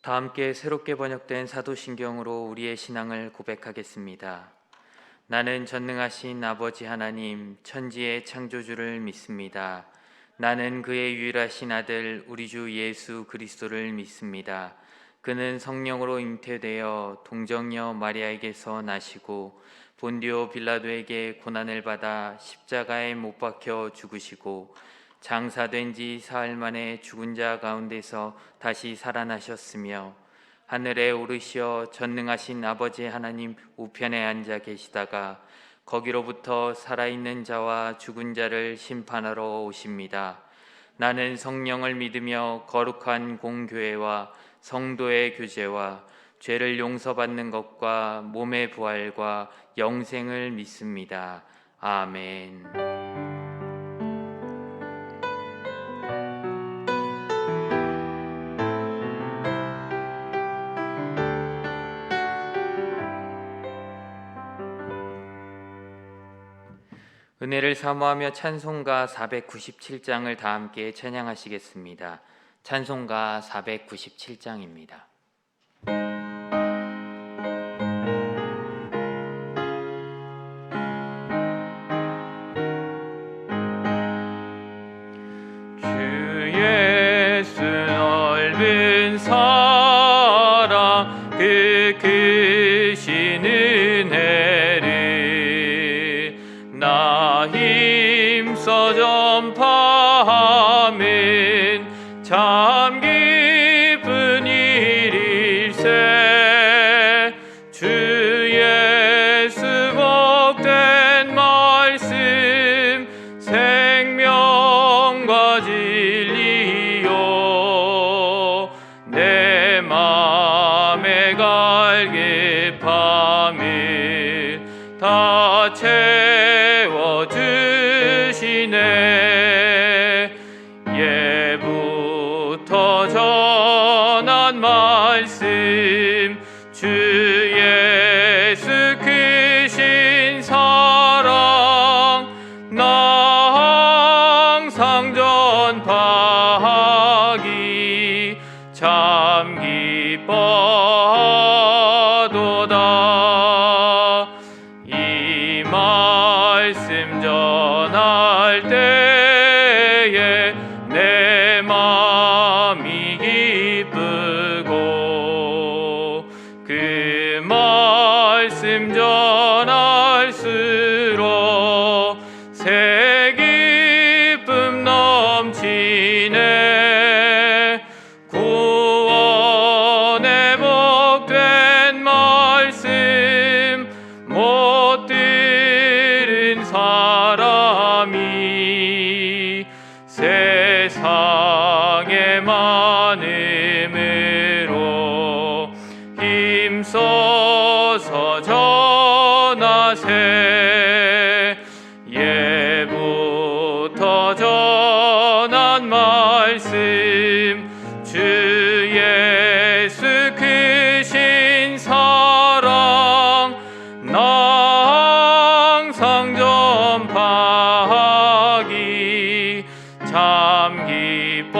다 함께 새롭게 번역된 사도신경으로 우리의 신앙을 고백하겠습니다. 나는 전능하신 아버지 하나님 천지의 창조주를 믿습니다. 나는 그의 유일하신 아들 우리 주 예수 그리스도를 믿습니다. 그는 성령으로 잉태되어 동정녀 마리아에게서 나시고 본디오 빌라도에게 고난을 받아 십자가에 못 박혀 죽으시고 장사된 지 사흘 만에 죽은 자 가운데서 다시 살아나셨으며 하늘에 오르시어 전능하신 아버지 하나님 우편에 앉아 계시다가 거기로부터 살아있는 자와 죽은 자를 심판하러 오십니다. 나는 성령을 믿으며 거룩한 공교회와 성도의 교제와 죄를 용서받는 것과 몸의 부활과 영생을 믿습니다. 아멘. 은혜를 사모하며 찬송가 497장을 다 함께 찬양하시겠습니다. 찬송가 497장입니다. 주 예수 넓은 사랑 그 크신 은혜를 나 힘써 전파하면 참 기쁜 일일세. 주 예수 복된 말씀 생명과 진리요 내 맘에 갈급함을 다 채워주시네. 예부터 전한 말씀 주 예수 크신 사랑 나 항상 전파하기 참 기뻐하도다. 이 말씀 전할 때에 내 마음이 기쁘고 그 말씀 전할수록 새 기쁨 넘치네. 구원의 복된 말씀 못 들은 사람이 세상에 많음으로 힘써서 전하세. 예부터 전한 말씀 주 예수 크신 사랑 나 항상 전파하기 참 기뻐하도다.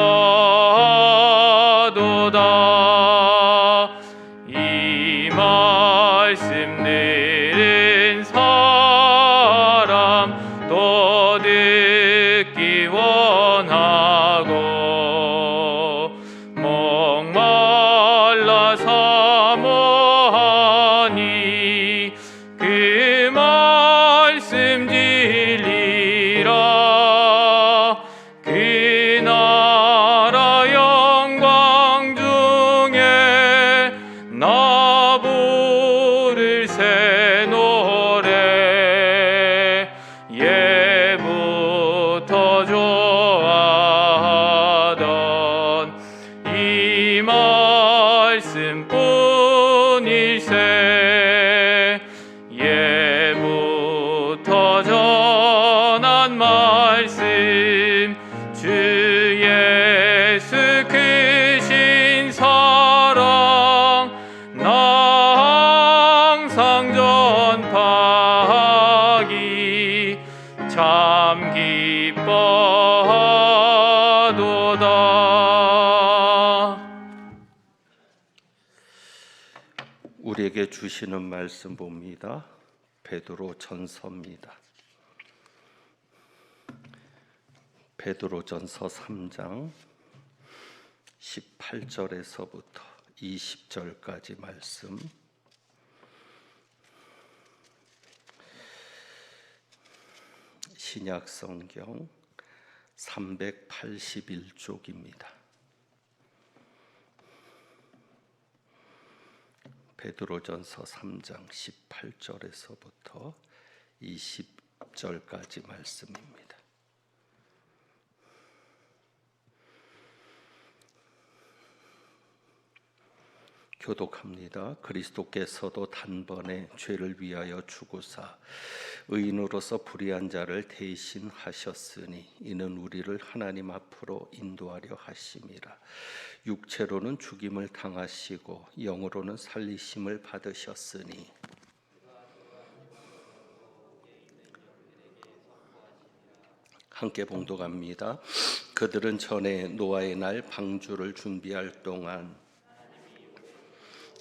이 말씀 들은 사람 또 듣기 원하고 목말라 사모하니 그 말씀 진리라. 그 나라 영광 중에 나 부를 새 노래 예부터 좋아하던 이 말씀뿐일세. 예부터 전한 말씀 주 예수 크신 사랑 나 항상 전파하기 참 기뻐하도다. 우리에게 주시는 말씀 봅니다. 베드로 전서입니다. 베드로 전서 3장 18절에서부터 20절까지 말씀. 신약 성경 381쪽입니다. 베드로전서 3장 18절에서부터 20절까지 말씀입니다. 교독합니다. 그리스도께서도 단번에 죄를 위하여 죽으사 의인으로서 불의한 자를 대신하셨으니 이는 우리를 하나님 앞으로 인도하려 하심이라. 육체로는 죽임을 당하시고 영으로는 살리심을 받으셨으니 함께 봉독합니다. 그들은 전에 노아의 날 방주를 준비할 동안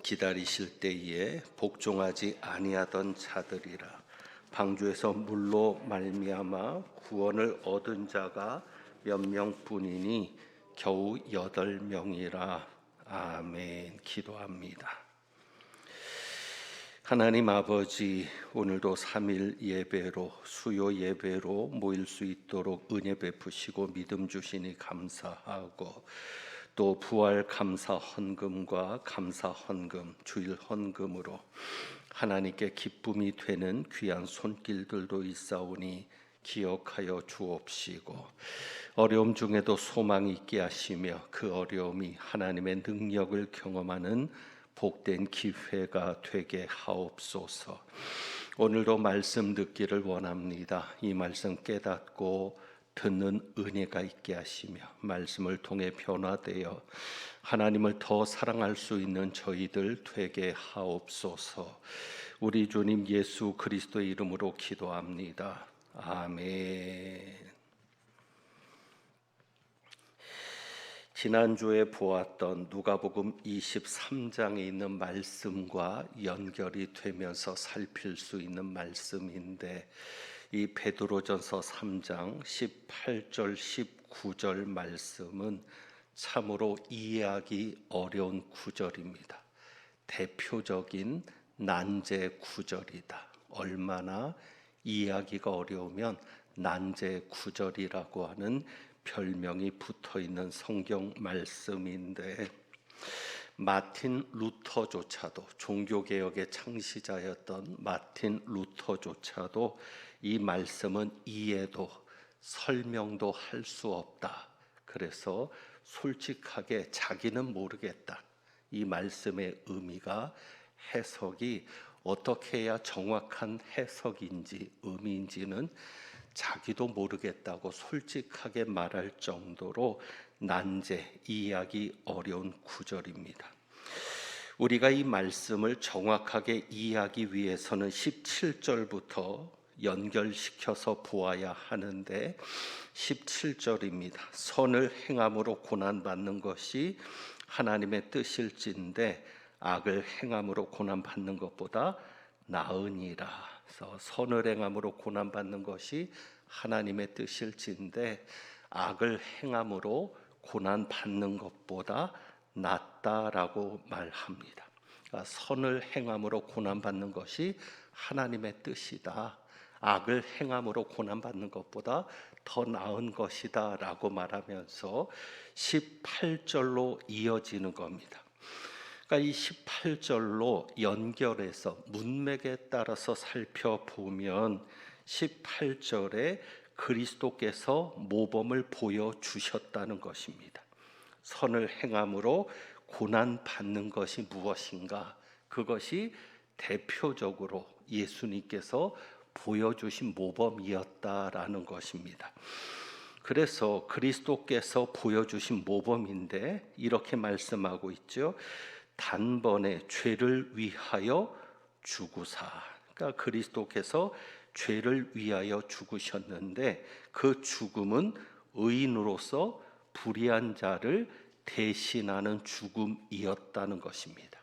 기다리실 때에 복종하지 아니하던 자들이라. 방주에서 물로 말미암아 구원을 얻은 자가 몇 명뿐이니 겨우 8명이라. 아멘. 기도합니다. 하나님 아버지, 오늘도 3일 예배로 수요 예배로 모일 수 있도록 은혜 베푸시고 믿음 주시니 감사하고, 또 부활 감사 헌금과 감사 헌금, 주일 헌금으로 하나님께 기쁨이 되는 귀한 손길들도 있사오니 기억하여 주옵시고, 어려움 중에도 소망이 있게 하시며 그 어려움이 하나님의 능력을 경험하는 복된 기회가 되게 하옵소서. 오늘도 말씀 듣기를 원합니다. 이 말씀 깨닫고 듣는 은혜가 있게 하시며 말씀을 통해 변화되어 하나님을 더 사랑할 수 있는 저희들 되게 하옵소서. 우리 주님 예수 그리스도의 이름으로 기도합니다. 아멘. 지난주에 보았던 누가복음 23장에 있는 말씀과 연결이 되면서 살필 수 있는 말씀인데, 이 베드로전서 3장 18절 19절 말씀은 참으로 이해하기 어려운 구절입니다. 대표적인 난제 구절이다. 얼마나 이해하기가 어려우면 난제 구절이라고 하는 별명이 붙어있는 성경 말씀인데, 마틴 루터조차도, 종교개혁의 창시자였던 마틴 루터조차도 이 말씀은 이해도 설명도 할 수 없다. 그래서 솔직하게 자기는 모르겠다. 이 말씀의 의미가, 해석이 어떻게 해야 정확한 해석인지 의미인지는 자기도 모르겠다고 솔직하게 말할 정도로 난제, 이해하기 어려운 구절입니다. 우리가 이 말씀을 정확하게 이해하기 위해서는 17절부터 연결시켜서 보아야 하는데, 17절입니다. 선을 행함으로 고난받는 것이 하나님의 뜻일진데 악을 행함으로 고난받는 것보다 나으니라. 그래서 선을 행함으로 고난받는 것이 하나님의 뜻일진데 악을 행함으로 고난받는 것보다 낫다라고 말합니다. 그러니까 선을 행함으로 고난받는 것이 하나님의 뜻이다. 악을 행함으로 고난받는 것보다 더 나은 것이다 라고 말하면서 18절로 이어지는 겁니다. 그러니까 이 18절로 연결해서 문맥에 따라서 살펴보면 18절에 그리스도께서 모범을 보여주셨다는 것입니다. 선을 행함으로 고난받는 것이 무엇인가? 그것이 대표적으로 예수님께서 보여주신 모범이었다라는 것입니다. 그래서 그리스도께서 보여주신 모범인데 이렇게 말씀하고 있죠. 단번에 죄를 위하여 죽으사. 그러니까 그리스도께서 죄를 위하여 죽으셨는데 그 죽음은 의인으로서 불의한 자를 대신하는 죽음이었다는 것입니다.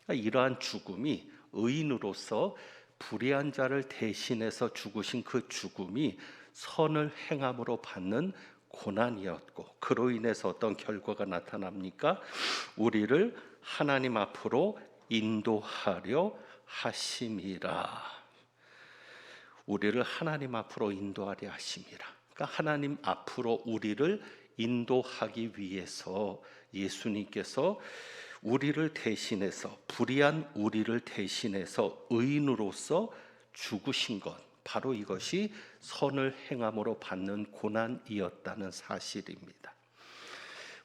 그러니까 이러한 죽음이 의인으로서 불의한 자를 대신해서 죽으신 그 죽음이 선을 행함으로 받는 고난이었고, 그로 인해서 어떤 결과가 나타납니까? 우리를 하나님 앞으로 인도하려 하심이라. 우리를 하나님 앞으로 인도하려 하심이라. 그러니까 하나님 앞으로 우리를 인도하기 위해서 예수님께서 우리를 대신해서, 불의한 우리를 대신해서 의인으로서 죽으신 것, 바로 이것이 선을 행함으로 받는 고난이었다는 사실입니다.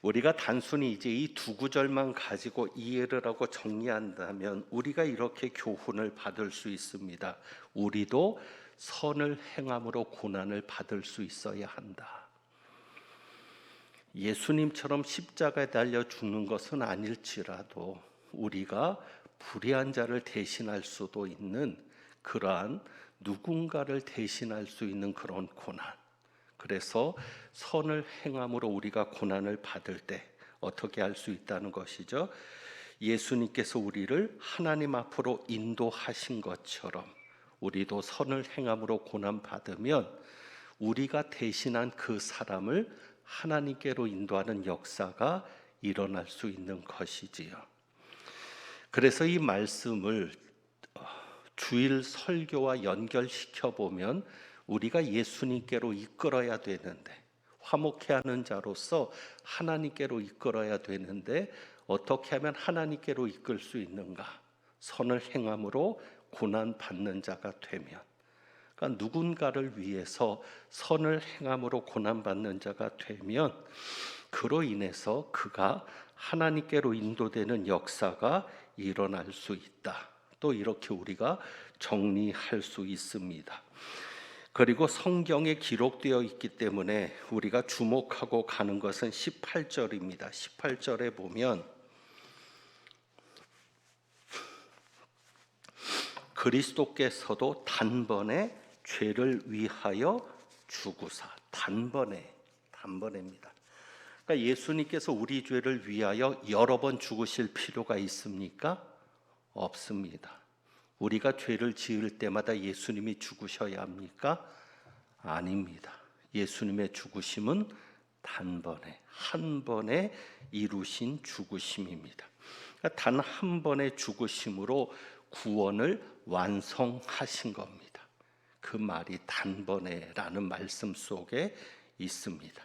우리가 단순히 이제 이 두 구절만 가지고 이해를 하고 정리한다면 우리가 이렇게 교훈을 받을 수 있습니다. 우리도 선을 행함으로 고난을 받을 수 있어야 한다. 예수님처럼 십자가에 달려 죽는 것은 아닐지라도 우리가 불의한 자를 대신할 수도 있는 그러한, 누군가를 대신할 수 있는 그런 고난, 그래서 선을 행함으로 우리가 고난을 받을 때 어떻게 할 수 있다는 것이죠. 예수님께서 우리를 하나님 앞으로 인도하신 것처럼 우리도 선을 행함으로 고난 받으면 우리가 대신한 그 사람을 하나님께로 인도하는 역사가 일어날 수 있는 것이지요. 그래서 이 말씀을 주일 설교와 연결시켜 보면 우리가 예수님께로 이끌어야 되는데, 화목해 하는 자로서 하나님께로 이끌어야 되는데 어떻게 하면 하나님께로 이끌 수 있는가? 선을 행함으로 고난 받는 자가 되면, 그러니까 누군가를 위해서 선을 행함으로 고난 받는 자가 되면 그로 인해서 그가 하나님께로 인도되는 역사가 일어날 수 있다. 또 이렇게 우리가 정리할 수 있습니다. 그리고 성경에 기록되어 있기 때문에 우리가 주목하고 가는 것은 18절입니다. 18절에 보면 그리스도께서도 단번에 죄를 위하여 죽으사, 단번에입니다. 그러니까 예수님께서 우리 죄를 위하여 여러 번 죽으실 필요가 있습니까? 없습니다. 우리가 죄를 지을 때마다 예수님이 죽으셔야 합니까? 아닙니다. 예수님의 죽으심은 단번에, 한 번에 이루신 죽으심입니다. 그러니까 단 한 번의 죽으심으로 구원을 완성하신 겁니다. 그 말이 단번에라는 말씀 속에 있습니다.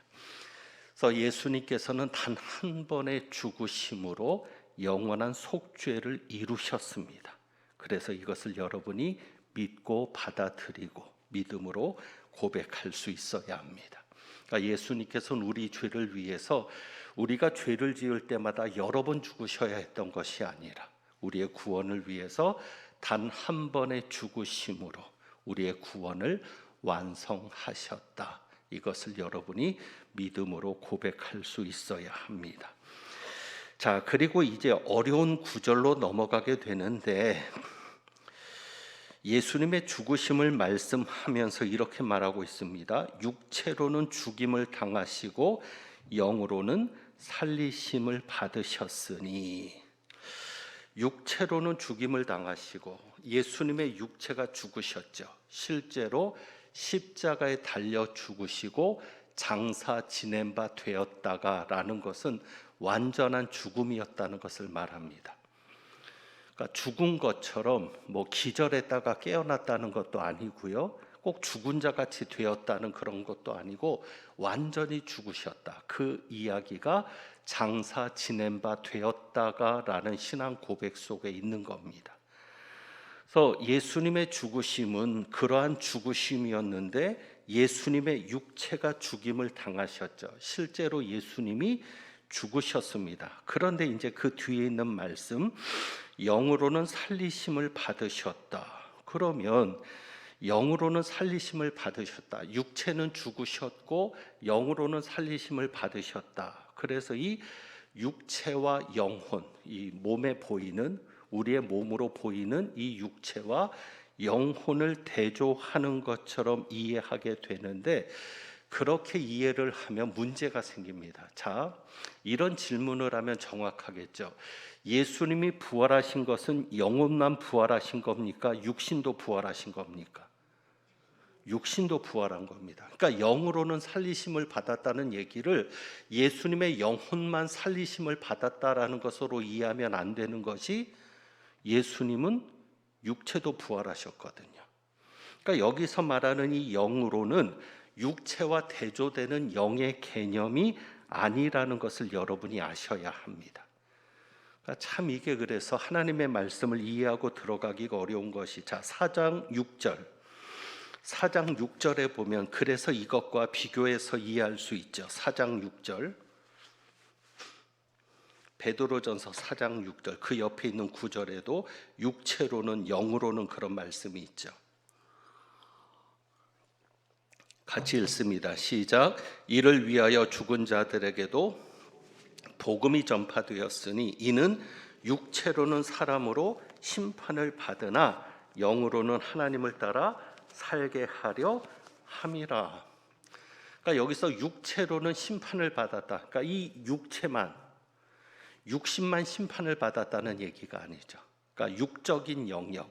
그래서 예수님께서는 단 한 번의 죽으심으로 영원한 속죄를 이루셨습니다. 그래서 이것을 여러분이 믿고 받아들이고 믿음으로 고백할 수 있어야 합니다. 그러니까 예수님께서는 우리 죄를 위해서 우리가 죄를 지을 때마다 여러 번 죽으셔야 했던 것이 아니라 우리의 구원을 위해서 단 한 번의 죽으심으로 우리의 구원을 완성하셨다. 이것을 여러분이 믿음으로 고백할 수 있어야 합니다. 자, 그리고 이제 어려운 구절로 넘어가게 되는데 예수님의 죽으심을 말씀하면서 이렇게 말하고 있습니다. 육체로는 죽임을 당하시고 영으로는 살리심을 받으셨으니, 육체로는 죽임을 당하시고 예수님의 육체가 죽으셨죠. 실제로 십자가에 달려 죽으시고 장사 지낸 바 되었다가라는 것은 완전한 죽음이었다는 것을 말합니다. 그러니까 죽은 것처럼 기절했다가 깨어났다는 것도 아니고요, 꼭 죽은 자 같이 되었다는 그런 것도 아니고 완전히 죽으셨다. 그 이야기가 장사 지낸 바 되었다가라는 신앙 고백 속에 있는 겁니다. 그래서 예수님의 죽으심은 그러한 죽으심이었는데 예수님의 육체가 죽임을 당하셨죠. 실제로 예수님이 죽으셨습니다. 그런데 이제 그 뒤에 있는 말씀, 영으로는 살리심을 받으셨다. 그러면 영으로는 살리심을 받으셨다. 육체는 죽으셨고 영으로는 살리심을 받으셨다. 그래서 이 육체와 영혼, 이 몸에 보이는, 우리의 몸으로 보이는 이 육체와 영혼을 대조하는 것처럼 이해하게 되는데, 그렇게 이해를 하면 문제가 생깁니다. 자, 이런 질문을 하면 정확하겠죠. 예수님이 부활하신 것은 영혼만 부활하신 겁니까? 육신도 부활하신 겁니까? 육신도 부활한 겁니다. 그러니까 영으로는 살리심을 받았다는 얘기를 예수님의 영혼만 살리심을 받았다라는 것으로 이해하면 안 되는 것이, 예수님은 육체도 부활하셨거든요. 그러니까 여기서 말하는 이 영으로는 육체와 대조되는 영의 개념이 아니라는 것을 여러분이 아셔야 합니다. 그러니까 참 이게 그래서 하나님의 말씀을 이해하고 들어가기가 어려운 것이, 자, 4장 6절에 보면 그래서 이것과 비교해서 이해할 수 있죠. 4장 6절, 베드로전서 4장 6절, 그 옆에 있는 9절에도 육체로는 영으로는 그런 말씀이 있죠. 같이 읽습니다. 시작. 이를 위하여 죽은 자들에게도 복음이 전파되었으니 이는 육체로는 사람으로 심판을 받으나 영으로는 하나님을 따라 살게 하려 함이라. 그러니까 여기서 육체로는 심판을 받았다. 그러니까 이 육신만 심판을 받았다는 얘기가 아니죠. 그러니까 육적인 영역,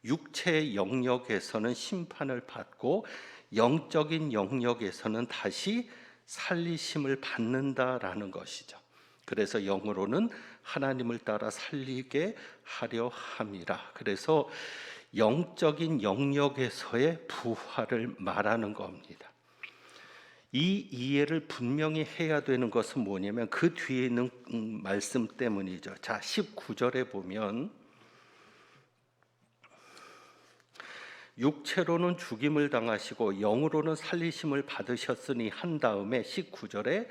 육체의 영역에서는 심판을 받고 영적인 영역에서는 다시 살리심을 받는다라는 것이죠. 그래서 영으로는 하나님을 따라 살리게 하려 함이라. 그래서 영적인 영역에서의 부활을 말하는 겁니다. 이 이해를 분명히 해야 되는 것은 뭐냐면 그 뒤에 있는 말씀 때문이죠. 자, 19절에 보면 육체로는 죽임을 당하시고 영으로는 살리심을 받으셨으니 한 다음에 19절에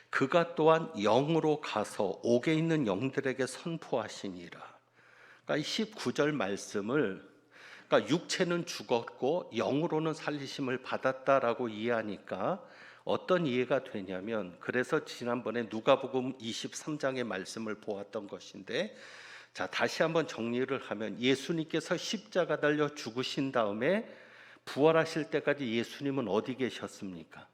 그가 또한 영으로 가서 옥에 있는 영들에게 선포하시니라. 그러니까 이 19절 말씀을, 그러니까 육체는 죽었고 영으로는 살리심을 받았다라고 이해하니까 어떤 이해가 되냐면, 그래서 지난번에 누가복음 23장의 말씀을 보았던 것인데, 자, 다시 한번 정리를 하면 예수님께서 십자가 달려 죽으신 다음에 부활하실 때까지 예수님은 어디 계셨습니까?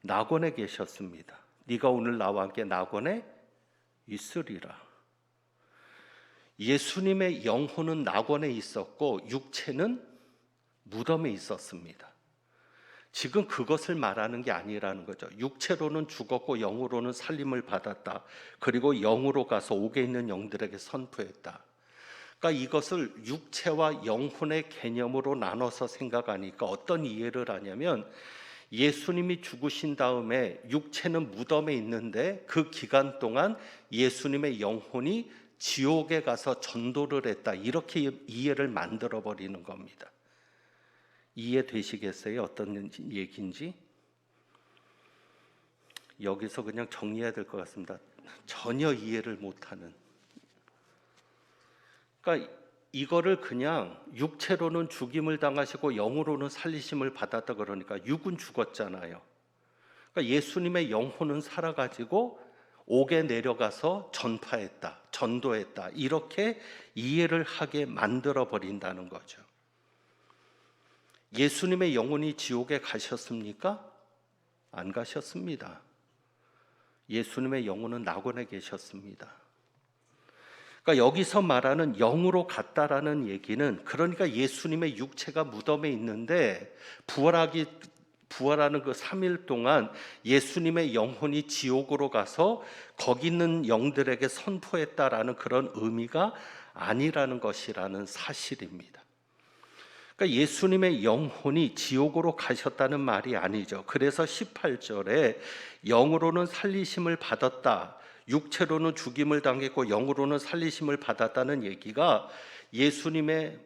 낙원에 계셨습니다. 네가 오늘 나와 함께 낙원에 있으리라. 예수님의 영혼은 낙원에 있었고 육체는 무덤에 있었습니다. 지금 그것을 말하는 게 아니라는 거죠. 육체로는 죽었고 영으로는 살림을 받았다. 그리고 영으로 가서 옥에 있는 영들에게 선포했다. 그러니까 이것을 육체와 영혼의 개념으로 나눠서 생각하니까 어떤 이해를 하냐면, 예수님이 죽으신 다음에 육체는 무덤에 있는데 그 기간 동안 예수님의 영혼이 지옥에 가서 전도를 했다. 이렇게 이해를 만들어 버리는 겁니다. 이해되시겠어요? 어떤 얘기인지? 여기서 그냥 정리해야 될 것 같습니다. 전혀 이해를 못하는. 그러니까 이거를 그냥 육체로는 죽임을 당하시고 영으로는 살리심을 받았다 그러니까 육은 죽었잖아요. 그러니까 예수님의 영혼은 살아가지고 옥에 내려가서 전파했다, 전도했다, 이렇게 이해를 하게 만들어 버린다는 거죠. 예수님의 영혼이 지옥에 가셨습니까? 안 가셨습니다. 예수님의 영혼은 낙원에 계셨습니다. 그러니까 여기서 말하는 영으로 갔다라는 얘기는, 그러니까 예수님의 육체가 무덤에 있는데 부활하는 그 3일 동안 예수님의 영혼이 지옥으로 가서 거기 있는 영들에게 선포했다라는 그런 의미가 아니라는 것이라는 사실입니다. 그러니까 예수님의 영혼이 지옥으로 가셨다는 말이 아니죠. 그래서 18절에 영으로는 살리심을 받았다, 육체로는 죽임을 당했고 영으로는 살리심을 받았다는 얘기가 예수님의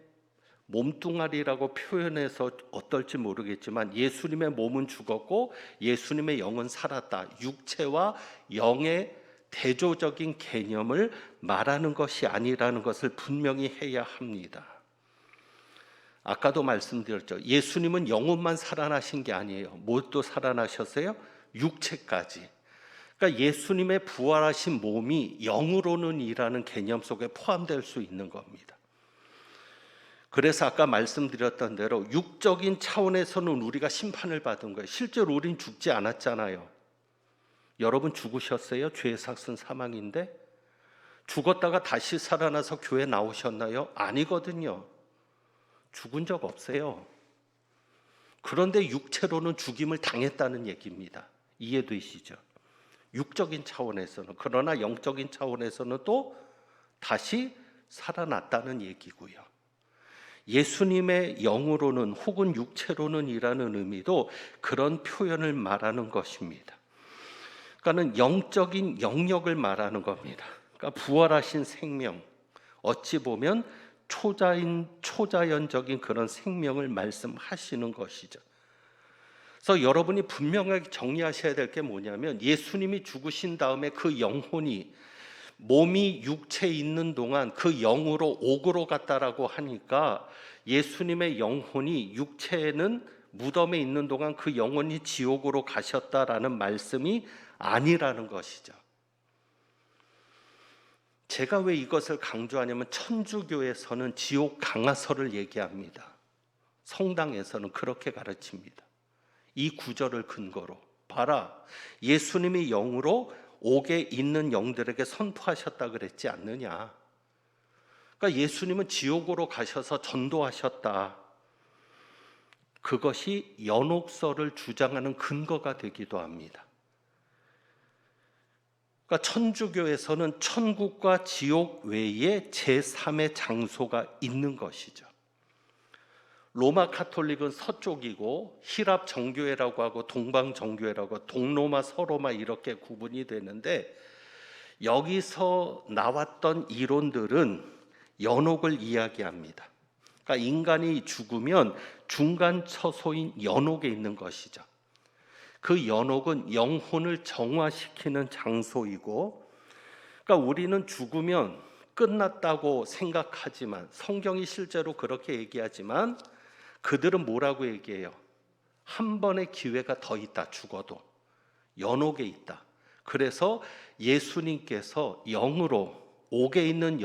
몸뚱아리라고 표현해서 어떨지 모르겠지만 예수님의 몸은 죽었고 예수님의 영은 살았다, 육체와 영의 대조적인 개념을 말하는 것이 아니라는 것을 분명히 해야 합니다. 아까도 말씀드렸죠. 예수님은 영혼만 살아나신 게 아니에요. 뭣도 살아나셨어요? 육체까지. 그러니까 예수님의 부활하신 몸이 영으로는 이라는 개념 속에 포함될 수 있는 겁니다. 그래서 아까 말씀드렸던 대로 육적인 차원에서는 우리가 심판을 받은 거예요. 실제로 우린 죽지 않았잖아요. 여러분 죽으셨어요? 죄의 삭은 사망인데 죽었다가 다시 살아나서 교회 나오셨나요? 아니거든요. 죽은 적 없어요. 그런데 육체로는 죽임을 당했다는 얘기입니다. 이해되시죠? 육적인 차원에서는. 그러나 영적인 차원에서는 또 다시 살아났다는 얘기고요. 예수님의 영으로는 혹은 육체로는 이라는 의미도 그런 표현을 말하는 것입니다. 그러니까는 영적인 영역을 말하는 겁니다. 그러니까 부활하신 생명, 어찌 보면 초자연적인 그런 생명을 말씀하시는 것이죠. 그래서 여러분이 분명하게 정리하셔야 될 게 뭐냐면 예수님이 죽으신 다음에 그 영혼이 몸이 육체에 있는 동안 그 영으로 옥으로 갔다라고 하니까 예수님의 영혼이 육체에는 무덤에 있는 동안 그 영혼이 지옥으로 가셨다라는 말씀이 아니라는 것이죠. 제가 왜 이것을 강조하냐면 천주교에서는 지옥 강화설을 얘기합니다. 성당에서는 그렇게 가르칩니다. 이 구절을 근거로 봐라, 예수님이 영으로 옥에 있는 영들에게 선포하셨다 그랬지 않느냐. 그러니까 예수님은 지옥으로 가셔서 전도하셨다. 그것이 연옥설을 주장하는 근거가 되기도 합니다. 그러니까 천주교에서는 천국과 지옥 외에 제3의 장소가 있는 것이죠. 로마 카톨릭은 서쪽이고 히랍 정교회라고 하고 동방 정교회라고 동로마 서로마 이렇게 구분이 되는데 여기서 나왔던 이론들은 연옥을 이야기합니다. 그러니까 인간이 죽으면 중간 처소인 연옥에 있는 것이죠. 그 연옥은 영혼을 정화시키는 장소이고, 그러니까 우리는 죽으면 끝났다고 생각하지만 성경이 실제로 그렇게 얘기하지만 그들은 뭐라고 얘기해요? 한 번의 기회가 더 있다. 죽어도 연옥에 있다. 그래서 예수님께서 영으로 옥에 있는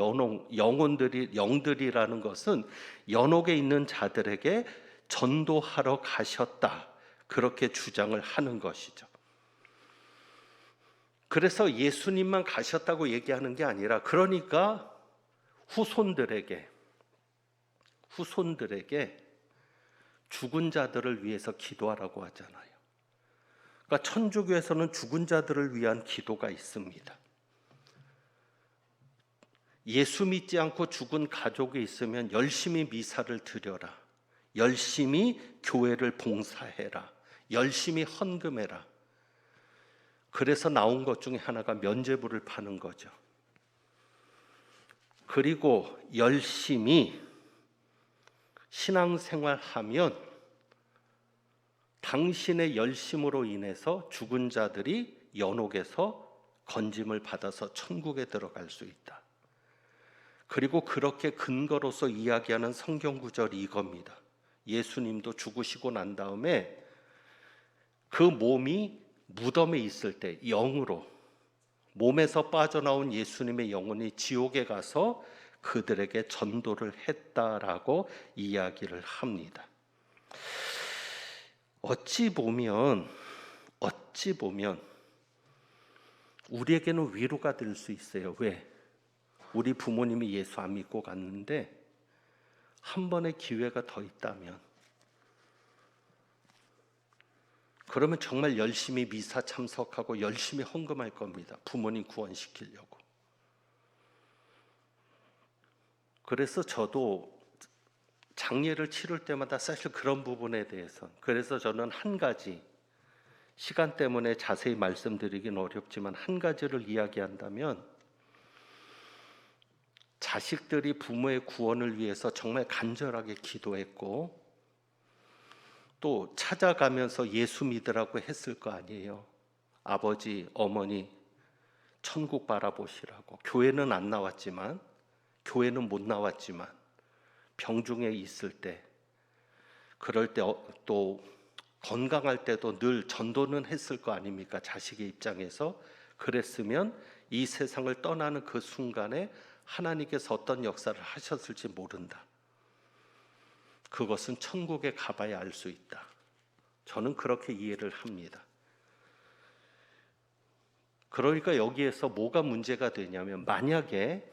영들이라는 것은 연옥에 있는 자들에게 전도하러 가셨다. 그렇게 주장을 하는 것이죠. 그래서 예수님만 가셨다고 얘기하는 게 아니라 그러니까 후손들에게 죽은 자들을 위해서 기도하라고 하잖아요. 그러니까 천주교에서는 죽은 자들을 위한 기도가 있습니다. 예수 믿지 않고 죽은 가족이 있으면 열심히 미사를 드려라. 열심히 교회를 봉사해라. 열심히 헌금해라. 그래서 나온 것 중에 하나가 면죄부를 파는 거죠. 그리고 열심히 신앙생활하면 당신의 열심으로 인해서 죽은 자들이 연옥에서 건짐을 받아서 천국에 들어갈 수 있다. 그리고 그렇게 근거로서 이야기하는 성경 구절이 이겁니다. 예수님도 죽으시고 난 다음에 그 몸이 무덤에 있을 때 영으로 몸에서 빠져나온 예수님의 영혼이 지옥에 가서 그들에게 전도를 했다라고 이야기를 합니다. 어찌 보면 우리에게는 위로가 될 수 있어요. 왜? 우리 부모님이 예수 안 믿고 갔는데 한 번의 기회가 더 있다면, 그러면 정말 열심히 미사 참석하고 열심히 헌금할 겁니다. 부모님 구원시키려고. 그래서 저도 장례를 치를 때마다 사실 그런 부분에 대해서, 그래서 저는 한 가지, 시간 때문에 자세히 말씀드리긴 어렵지만 한 가지를 이야기한다면, 자식들이 부모의 구원을 위해서 정말 간절하게 기도했고 또 찾아가면서 예수 믿으라고 했을 거 아니에요. 아버지, 어머니 천국 바라보시라고. 교회는 안 나왔지만, 교회는 못 나왔지만 병중에 있을 때, 그럴 때 또 건강할 때도 늘 전도는 했을 거 아닙니까? 자식의 입장에서. 그랬으면 이 세상을 떠나는 그 순간에 하나님께서 어떤 역사를 하셨을지 모른다. 그것은 천국에 가봐야 알 수 있다. 저는 그렇게 이해를 합니다. 그러니까 여기에서 뭐가 문제가 되냐면, 만약에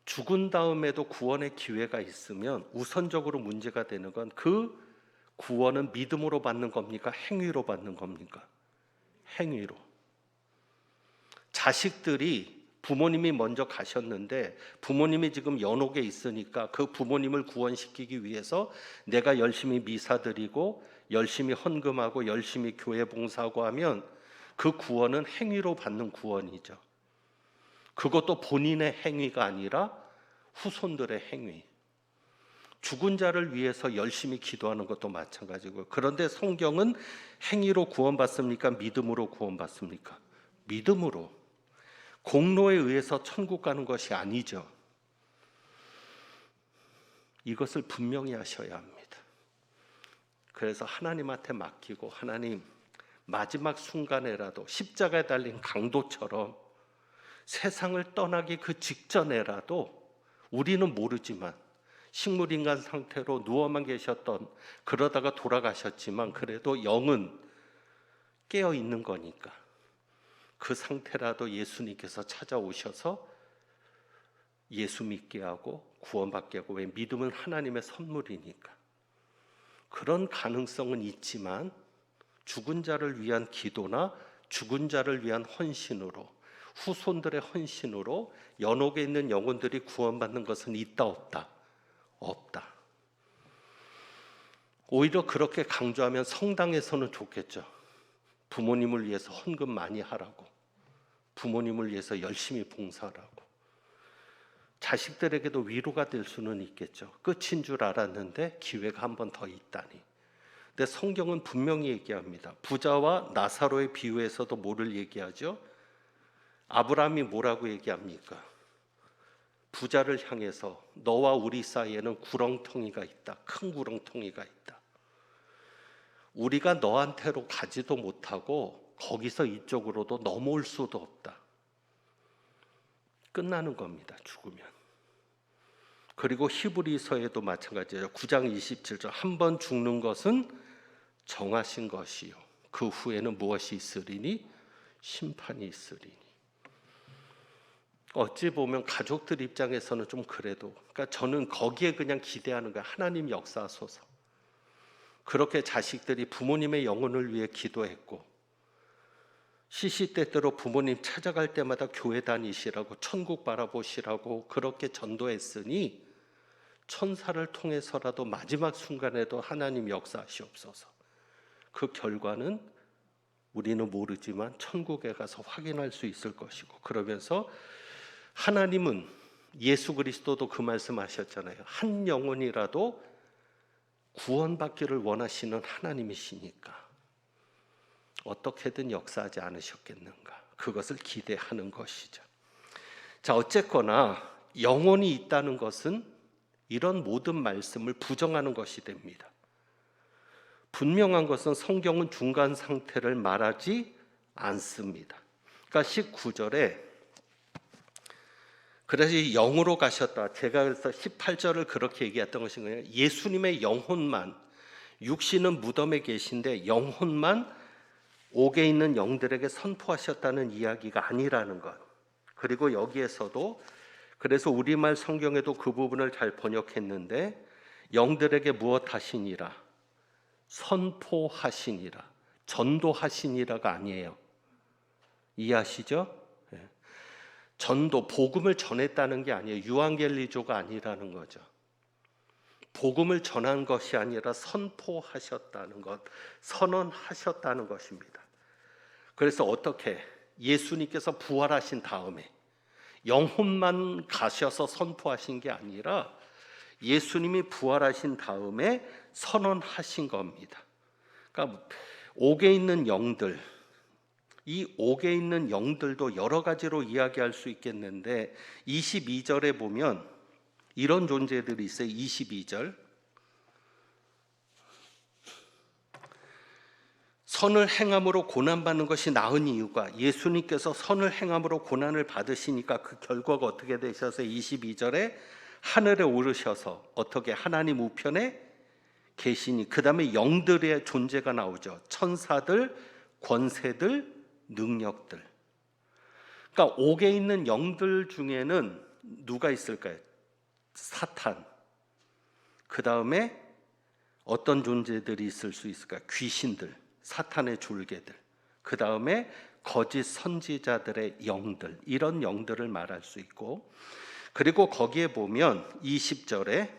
죽은 다음에도 구원의 기회가 있으면 우선적으로 문제가 되는 건 그 구원은 믿음으로 받는 겁니까? 행위로 받는 겁니까? 행위로. 자식들이 부모님이 먼저 가셨는데 부모님이 지금 연옥에 있으니까 그 부모님을 구원시키기 위해서 내가 열심히 미사 드리고 열심히 헌금하고 열심히 교회 봉사하고 하면 그 구원은 행위로 받는 구원이죠. 그것도 본인의 행위가 아니라 후손들의 행위. 죽은 자를 위해서 열심히 기도하는 것도 마찬가지고요. 그런데 성경은 행위로 구원받습니까? 믿음으로 구원받습니까? 믿음으로. 공로에 의해서 천국 가는 것이 아니죠. 이것을 분명히 하셔야 합니다. 그래서 하나님한테 맡기고, 하나님, 마지막 순간에라도 십자가에 달린 강도처럼 세상을 떠나기 그 직전에라도 우리는 모르지만 식물인간 상태로 누워만 계셨던, 그러다가 돌아가셨지만 그래도 영은 깨어 있는 거니까 그 상태라도 예수님께서 찾아오셔서 예수 믿게 하고 구원받게 하고, 왜? 믿음은 하나님의 선물이니까. 그런 가능성은 있지만 죽은 자를 위한 기도나 죽은 자를 위한 헌신으로, 후손들의 헌신으로 연옥에 있는 영혼들이 구원받는 것은 있다 없다? 없다. 오히려 그렇게 강조하면 성당에서는 좋겠죠. 부모님을 위해서 헌금 많이 하라고, 부모님을 위해서 열심히 봉사하라고. 자식들에게도 위로가 될 수는 있겠죠. 끝인 줄 알았는데 기회가 한 번 더 있다니. 근데 성경은 분명히 얘기합니다. 부자와 나사로의 비유에서도 뭐를 얘기하죠? 아브라함이 뭐라고 얘기합니까? 부자를 향해서 너와 우리 사이에는 구렁텅이가 있다. 큰 구렁텅이가 있다. 우리가 너한테로 가지도 못하고 거기서 이쪽으로도 넘어올 수도 없다. 끝나는 겁니다. 죽으면. 그리고 히브리서에도 마찬가지예요. 9장 27절, 한 번 죽는 것은 정하신 것이요 그 후에는 무엇이 있으리니? 심판이 있으리니. 어찌 보면 가족들 입장에서는 좀 그래도, 그러니까 저는 거기에 그냥 기대하는 거예요. 하나님 역사하소서. 그렇게 자식들이 부모님의 영혼을 위해 기도했고, 시시때때로 부모님 찾아갈 때마다 교회 다니시라고, 천국 바라보시라고 그렇게 전도했으니 천사를 통해서라도 마지막 순간에도 하나님 역사하시옵소서. 그 결과는 우리는 모르지만 천국에 가서 확인할 수 있을 것이고, 그러면서 하나님은, 예수 그리스도도 그 말씀하셨잖아요. 한 영혼이라도 구원받기를 원하시는 하나님이시니까 어떻게든 역사하지 않으셨겠는가. 그것을 기대하는 것이죠. 자, 어쨌거나 영혼이 있다는 것은 이런 모든 말씀을 부정하는 것이 됩니다. 분명한 것은 성경은 중간 상태를 말하지 않습니다. 그러니까 19절에 그래서 영으로 가셨다. 제가 그래서 18절을 그렇게 얘기했던 것인 거예요. 예수님의 영혼만, 육신은 무덤에 계신데 영혼만 옥에 있는 영들에게 선포하셨다는 이야기가 아니라는 것. 그리고 여기에서도, 그래서 우리말 성경에도 그 부분을 잘 번역했는데, 영들에게 무엇 하시니라? 선포하시니라. 전도하시니라가 아니에요. 이해하시죠? 전도, 복음을 전했다는 게 아니에요. 유앙겔리조가 아니라는 거죠. 복음을 전한 것이 아니라 선포하셨다는 것, 선언하셨다는 것입니다. 그래서 어떻게 예수님께서 부활하신 다음에 영혼만 가셔서 선포하신 게 아니라 예수님이 부활하신 다음에 선언하신 겁니다. 그러니까 옥에 있는 영들, 이 옥에 있는 영들도 여러 가지로 이야기할 수 있겠는데 22절에 보면 이런 존재들이 있어요. 22절, 선을 행함으로 고난받는 것이 나은 이유가, 예수님께서 선을 행함으로 고난을 받으시니까 그 결과가 어떻게 되셔서 22절에 하늘에 오르셔서 어떻게 하나님 우편에 계시니, 그 다음에 영들의 존재가 나오죠. 천사들, 권세들, 능력들. 그러니까 옥에 있는 영들 중에는 누가 있을까요? 사탄. 그 다음에 어떤 존재들이 있을 수 있을까요? 귀신들, 사탄의 졸개들. 그 다음에 거짓 선지자들의 영들, 이런 영들을 말할 수 있고, 그리고 거기에 보면 20절에,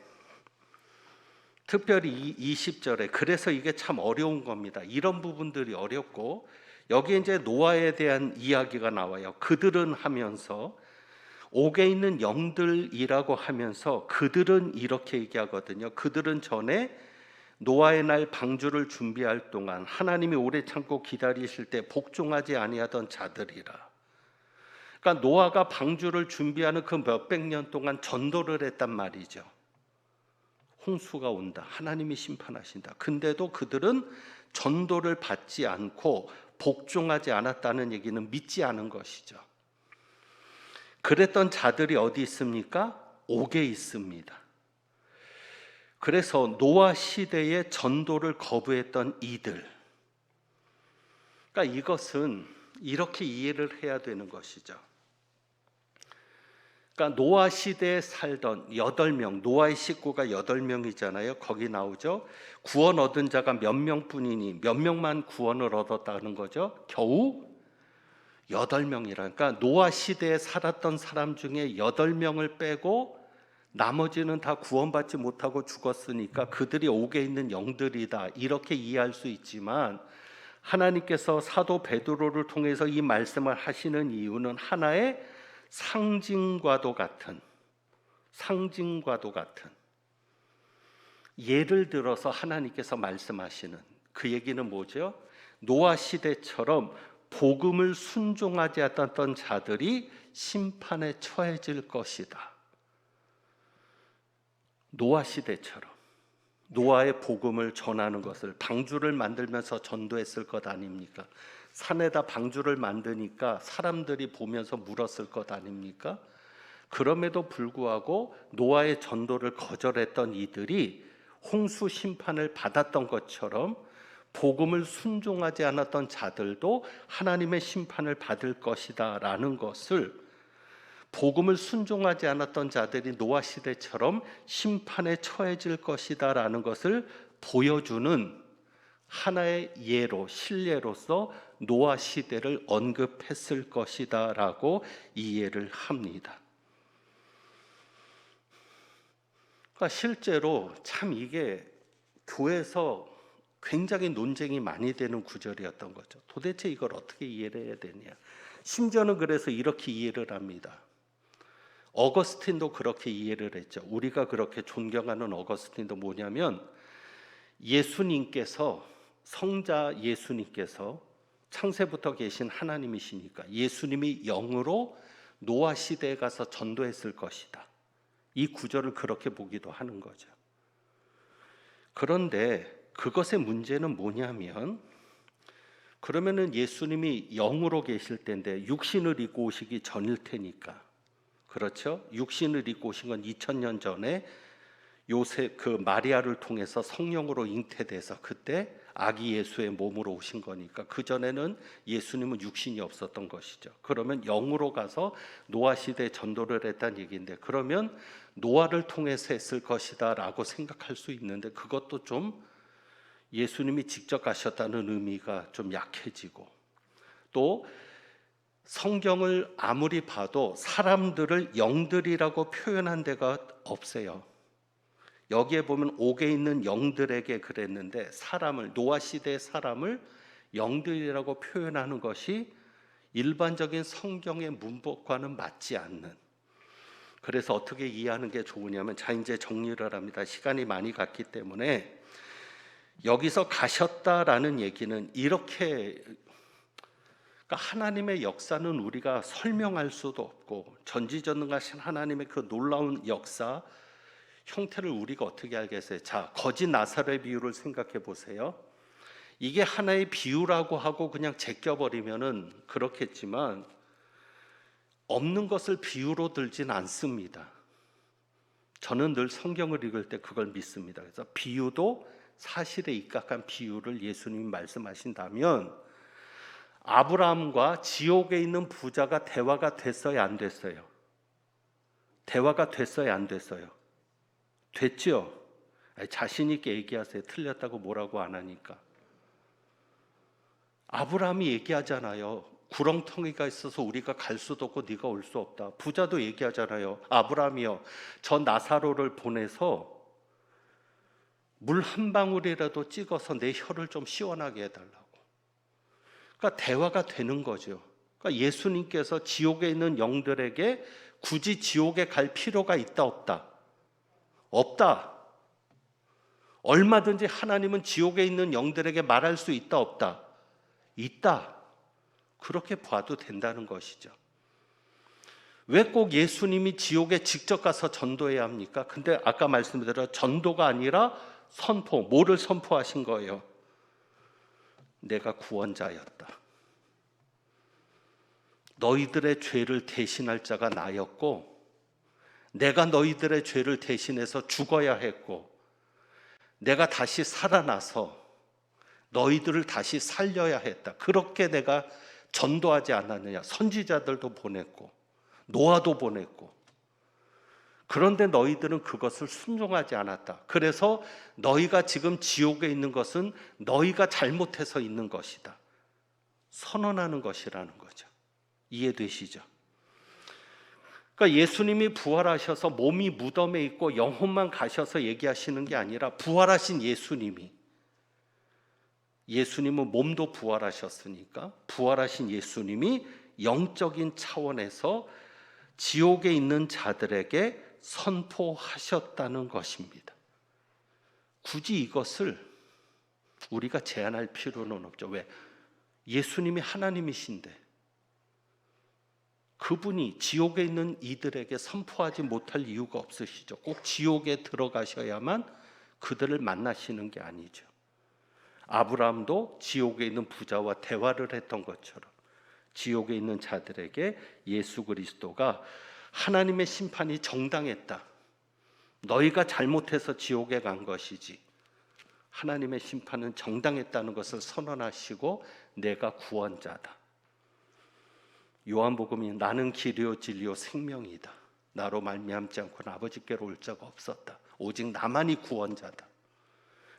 특별히 20절에, 그래서 이게 참 어려운 겁니다. 이런 부분들이 어렵고, 여기에 이제 노아에 대한 이야기가 나와요. 그들은 하면서, 옥에 있는 영들이라고 하면서 그들은 이렇게 얘기하거든요. 그들은 전에 노아의 날 방주를 준비할 동안 하나님이 오래 참고 기다리실 때 복종하지 아니하던 자들이라. 그러니까 노아가 방주를 준비하는 그 몇백 년 동안 전도를 했단 말이죠. 홍수가 온다, 하나님이 심판하신다. 근데도 그들은 전도를 받지 않고 복종하지 않았다는 얘기는 믿지 않은 것이죠. 그랬던 자들이 어디 있습니까? 옥에 있습니다. 그래서 노아 시대의 전도를 거부했던 이들, 그러니까 이것은 이렇게 이해를 해야 되는 것이죠. 그러니까 노아 시대에 살던 8명, 노아의 식구가 8명이잖아요. 거기 나오죠. 구원 얻은 자가 몇 명뿐이니 몇 명만 구원을 얻었다는 거죠. 겨우 8명이라. 그러니까 노아 시대에 살았던 사람 중에 8명을 빼고 나머지는 다 구원받지 못하고 죽었으니까 그들이 옥에 있는 영들이다, 이렇게 이해할 수 있지만, 하나님께서 사도 베드로를 통해서 이 말씀을 하시는 이유는 하나의 상징과도 같은 예를 들어서 하나님께서 말씀하시는 그 얘기는 뭐죠? 노아 시대처럼 복음을 순종하지 않았던 자들이 심판에 처해질 것이다. 노아 시대처럼 노아의 복음을 전하는 것을, 방주를 만들면서 전도했을 것 아닙니까? 산에다 방주를 만드니까 사람들이 보면서 물었을 것 아닙니까? 그럼에도 불구하고 노아의 전도를 거절했던 이들이 홍수 심판을 받았던 것처럼 복음을 순종하지 않았던 자들도 하나님의 심판을 받을 것이다 라는 것을, 복음을 순종하지 않았던 자들이 노아 시대처럼 심판에 처해질 것이다 라는 것을 보여주는 하나의 예로, 실례로서 노아 시대를 언급했을 것이다 라고 이해를 합니다. 그러니까 실제로 참 이게 교회에서 굉장히 논쟁이 많이 되는 구절이었던 거죠. 도대체 이걸 어떻게 이해를 해야 되냐. 심지어는 그래서 이렇게 이해를 합니다. 어거스틴도 그렇게 이해를 했죠. 우리가 그렇게 존경하는 어거스틴도 뭐냐면, 예수님께서, 성자 예수님께서 창세부터 계신 하나님이시니까 예수님이 영으로 노아 시대에 가서 전도했을 것이다. 이 구절을 그렇게 보기도 하는 거죠. 그런데 그것의 문제는 뭐냐면, 그러면은 예수님이 영으로 계실 때인데 육신을 입고 오시기 전일 테니까, 그렇죠? 육신을 입고 오신 건 2000년 전에 요셉, 그 마리아를 통해서 성령으로 잉태돼서 그때 아기 예수의 몸으로 오신 거니까, 그 전에는 예수님은 육신이 없었던 것이죠. 그러면 영으로 가서 노아 시대에 전도를 했다는 얘기인데, 그러면 노아를 통해서 했을 것이다 라고 생각할 수 있는데, 그것도 좀 예수님이 직접 가셨다는 의미가 좀 약해지고, 또 성경을 아무리 봐도 사람들을 영들이라고 표현한 데가 없어요. 여기에 보면 옥에 있는 영들에게 그랬는데, 사람을, 노아 시대의 사람을 영들이라고 표현하는 것이 일반적인 성경의 문법과는 맞지 않는, 그래서 어떻게 이해하는 게 좋으냐면, 자 이제 정리를 합니다. 시간이 많이 갔기 때문에. 여기서 가셨다라는 얘기는 이렇게, 그러니까 하나님의 역사는 우리가 설명할 수도 없고, 전지전능하신 하나님의 그 놀라운 역사 형태를 우리가 어떻게 알겠어요? 자, 거지 나사로의 비유를 생각해 보세요. 이게 하나의 비유라고 하고 그냥 제껴버리면은 그렇겠지만, 없는 것을 비유로 들진 않습니다. 저는 늘 성경을 읽을 때 그걸 믿습니다. 그래서 비유도 사실에 입각한 비유를 예수님이 말씀하신다면 아브라함과 지옥에 있는 부자가 대화가 됐어요, 안 됐어요? 대화가 됐어요, 안 됐어요? 됐죠? 자신 있게 얘기하세요. 틀렸다고 뭐라고 안 하니까. 아브라함이 얘기하잖아요. 구렁텅이가 있어서 우리가 갈 수도 없고 네가 올 수 없다. 부자도 얘기하잖아요. 아브라함이요, 저 나사로를 보내서 물 한 방울이라도 찍어서 내 혀를 좀 시원하게 해달라고. 그러니까 대화가 되는 거죠. 그러니까 예수님께서 지옥에 있는 영들에게 굳이 지옥에 갈 필요가 있다, 없다? 없다. 얼마든지 하나님은 지옥에 있는 영들에게 말할 수 있다, 없다? 있다. 그렇게 봐도 된다는 것이죠. 왜 꼭 예수님이 지옥에 직접 가서 전도해야 합니까? 근데 아까 말씀드린 전도가 아니라 선포, 뭐를 선포하신 거예요? 내가 구원자였다. 너희들의 죄를 대신할 자가 나였고, 내가 너희들의 죄를 대신해서 죽어야 했고, 내가 다시 살아나서 너희들을 다시 살려야 했다. 그렇게 내가 전도하지 않았느냐. 선지자들도 보냈고 노아도 보냈고. 그런데 너희들은 그것을 순종하지 않았다. 그래서 너희가 지금 지옥에 있는 것은 너희가 잘못해서 있는 것이다. 선언하는 것이라는 거죠. 이해되시죠? 그러니까 예수님이 부활하셔서 몸이 무덤에 있고 영혼만 가셔서 얘기하시는 게 아니라 부활하신 예수님은 몸도 부활하셨으니까 부활하신 예수님이 영적인 차원에서 지옥에 있는 자들에게 선포하셨다는 것입니다. 굳이 이것을 우리가 제한할 필요는 없죠. 왜? 예수님이 하나님이신데 그분이 지옥에 있는 이들에게 선포하지 못할 이유가 없으시죠. 꼭 지옥에 들어가셔야만 그들을 만나시는 게 아니죠. 아브라함도 지옥에 있는 부자와 대화를 했던 것처럼 지옥에 있는 자들에게 예수 그리스도가 하나님의 심판이 정당했다. 너희가 잘못해서 지옥에 간 것이지 하나님의 심판은 정당했다는 것을 선언하시고 내가 구원자다. 요한복음이 나는 길이요 진리요 생명이다. 나로 말미암지 않고는 아버지께로 올 자가 없었다. 오직 나만이 구원자다.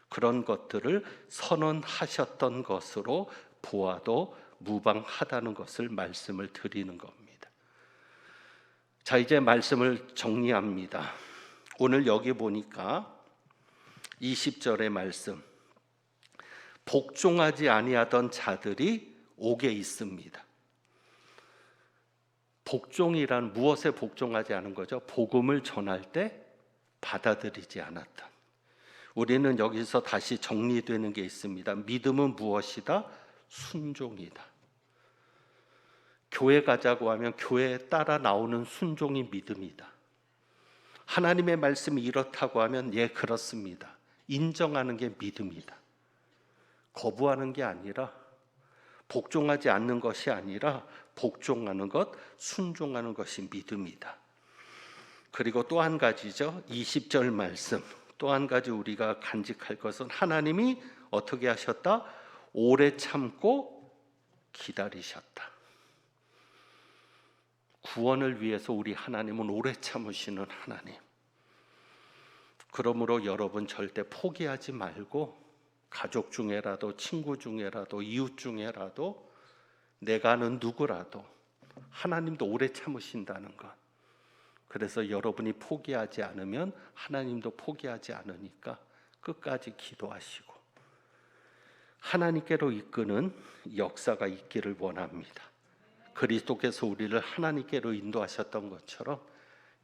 그런 것들을 선언하셨던 것으로 보아도 무방하다는 것을 말씀을 드리는 겁니다. 자, 이제 말씀을 정리합니다. 오늘 여기 보니까 20절의 말씀, 복종하지 아니하던 자들이 옥에 있습니다. 복종이란 무엇에 복종하지 않은 거죠? 복음을 전할 때 받아들이지 않았다. 우리는 여기서 다시 정리되는 게 있습니다. 믿음은 무엇이다? 순종이다. 교회 가자고 하면 교회에 따라 나오는 순종이 믿음이다. 하나님의 말씀이 이렇다고 하면 예, 그렇습니다. 인정하는 게 믿음이다. 거부하는 게 아니라, 복종하지 않는 것이 아니라 복종하는 것, 순종하는 것이 믿음이다. 그리고 또 한 가지죠. 20절 말씀. 또 한 가지 우리가 간직할 것은 하나님이 어떻게 하셨다? 오래 참고 기다리셨다. 구원을 위해서 우리 하나님은 오래 참으시는 하나님. 그러므로 여러분 절대 포기하지 말고 가족 중에라도 친구 중에라도 이웃 중에라도 내가 아는 누구라도 하나님도 오래 참으신다는 것. 그래서 여러분이 포기하지 않으면 하나님도 포기하지 않으니까 끝까지 기도하시고 하나님께로 이끄는 역사가 있기를 원합니다. 그리스도께서 우리를 하나님께로 인도하셨던 것처럼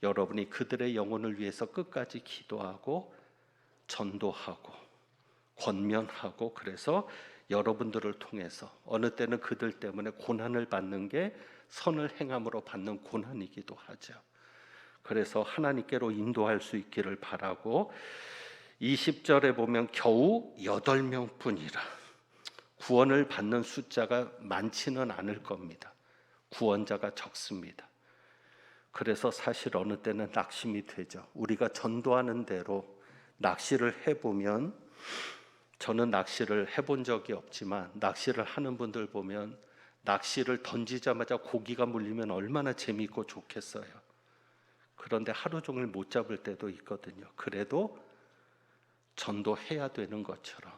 여러분이 그들의 영혼을 위해서 끝까지 기도하고 전도하고 권면하고, 그래서 여러분들을 통해서 어느 때는 그들 때문에 고난을 받는 게 선을 행함으로 받는 고난이기도 하죠. 그래서 하나님께로 인도할 수 있기를 바라고, 20절에 보면 겨우 8명뿐이라. 구원을 받는 숫자가 많지는 않을 겁니다. 구원자가 적습니다. 그래서 사실 어느 때는 낙심이 되죠. 우리가 전도하는 대로 낚시를 해보면, 저는 낚시를 해본 적이 없지만 낚시를 하는 분들 보면 낚시를 던지자마자 고기가 물리면 얼마나 재미있고 좋겠어요. 그런데 하루 종일 못 잡을 때도 있거든요. 그래도 전도해야 되는 것처럼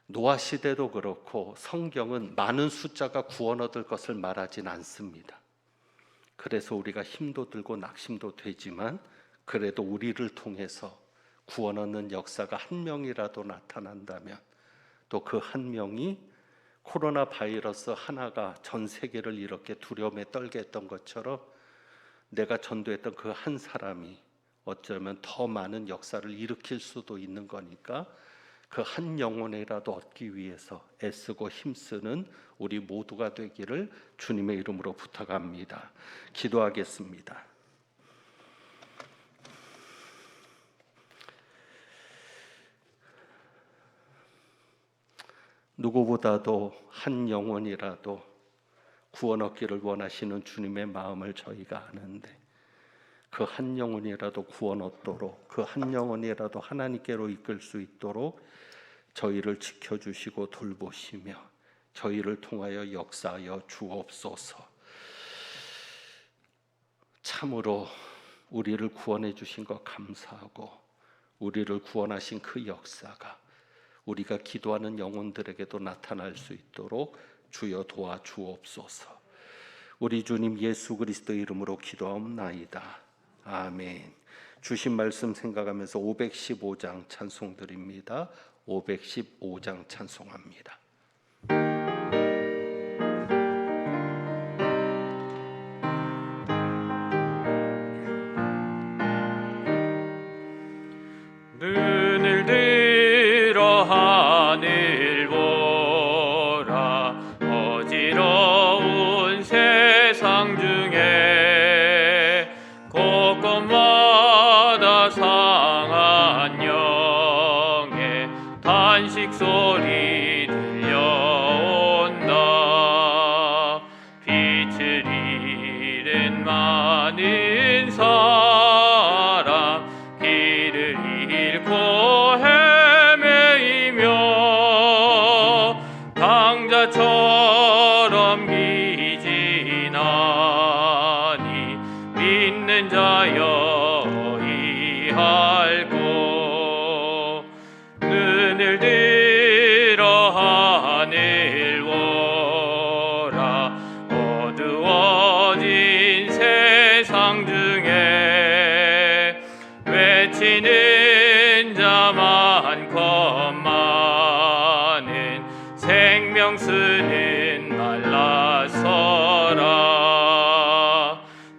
노아 시대도 그렇고 성경은 많은 숫자가 구원 얻을 것을 말하진 않습니다. 그래서 우리가 힘도 들고 낙심도 되지만 그래도 우리를 통해서 구원 얻는 역사가 한 명이라도 나타난다면, 또 그 한 명이 코로나 바이러스 하나가 전 세계를 이렇게 두려움에 떨게 했던 것처럼 내가 전도했던 그 한 사람이 어쩌면 더 많은 역사를 일으킬 수도 있는 거니까 그 한 영혼이라도 얻기 위해서 애쓰고 힘쓰는 우리 모두가 되기를 주님의 이름으로 부탁합니다. 기도하겠습니다. 누구보다도 한 영혼이라도 구원 얻기를 원하시는 주님의 마음을 저희가 아는데, 그 한 영혼이라도 구원 얻도록, 그 한 영혼이라도 하나님께로 이끌 수 있도록 저희를 지켜주시고 돌보시며 저희를 통하여 역사하여 주옵소서. 참으로 우리를 구원해 주신 것 감사하고, 우리를 구원하신 그 역사가 우리가 기도하는 영혼들에게도 나타날 수 있도록 주여 도와주옵소서. 우리 주님 예수 그리스도 이름으로 기도하옵나이다. 아멘. 주신 말씀 생각하면서 515장 찬송 드립니다. 515장 찬송합니다. 눈을 들어 하늘 보라. 어지러운 세상 중에 곳곳마다 상한 영의 탄식 소리 들려온다. 빛을 잃은 많은 사람, 길을 잃고 헤매이며 강자처럼 기진하니 믿는 자여 이할고. 눈을 들어 하늘 보라. 어두워진 세상 중에 외치는 자 많건만은 생명 쓰는 말라서라.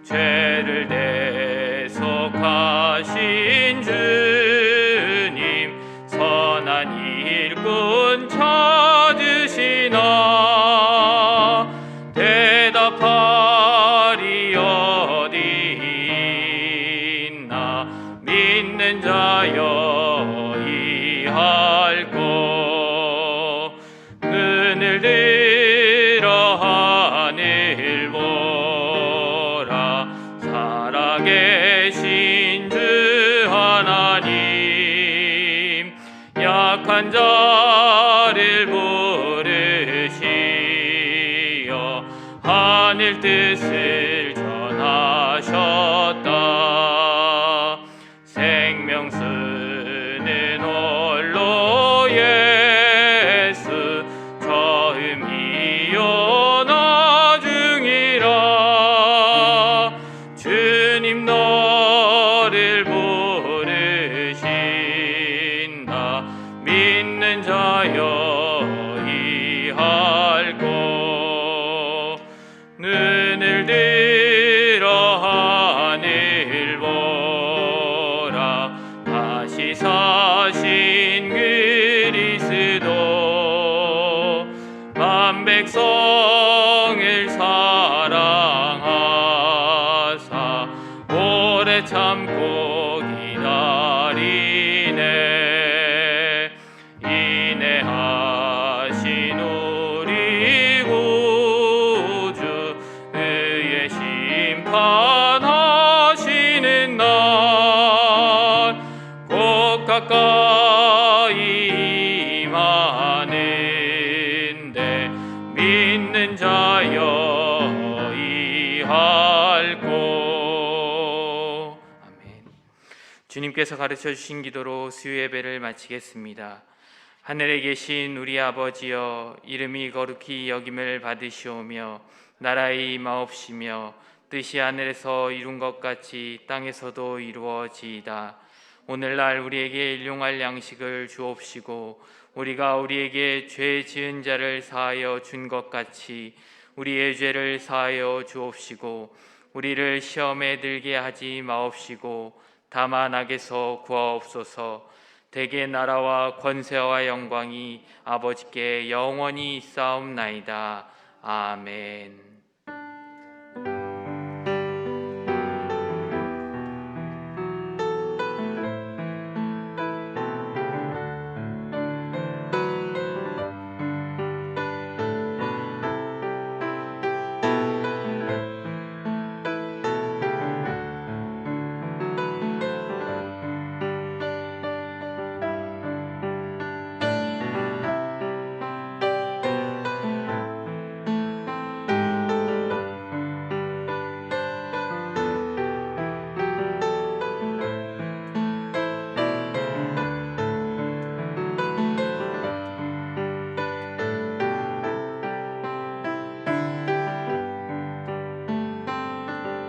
죄를 대속하신 주님, 선한 일꾼 찾으시나. 대답하리 어디 있나. 믿는 자여 이할고. 눈을 들어 하늘 보라. 살아계신 주 하나님, 약한 자를 부르시어 하늘 뜻을 전하셨다. 생명 쓰는 홀로 예수, 처음이요 나중이라. 주님 너를 부르신다. 믿는 자여 이할고. 눈을 들어 하늘 보라. 다시 사신 그리스도, 만 백성을 사랑하사 오래 참고 기다리네. 인내하신 우리 구주, 의의 심판 가까이 임하는데 믿는 자여 이할고. 아멘. 주님께서 가르쳐 주신 기도로 수요 예배를 마치겠습니다. 하늘에 계신 우리 아버지여, 이름이 거룩히 여김을 받으시오며 나라의 임하옵시며 뜻이 하늘에서 이룬 것 같이 땅에서도 이루어지이다. 오늘날 우리에게 일용할 양식을 주옵시고 우리가 우리에게 죄 지은 자를 사하여 준 것 같이 우리의 죄를 사하여 주옵시고 우리를 시험에 들게 하지 마옵시고 다만 악에서 구하옵소서. 대개 나라와 권세와 영광이 아버지께 영원히 있사옵나이다. 아멘.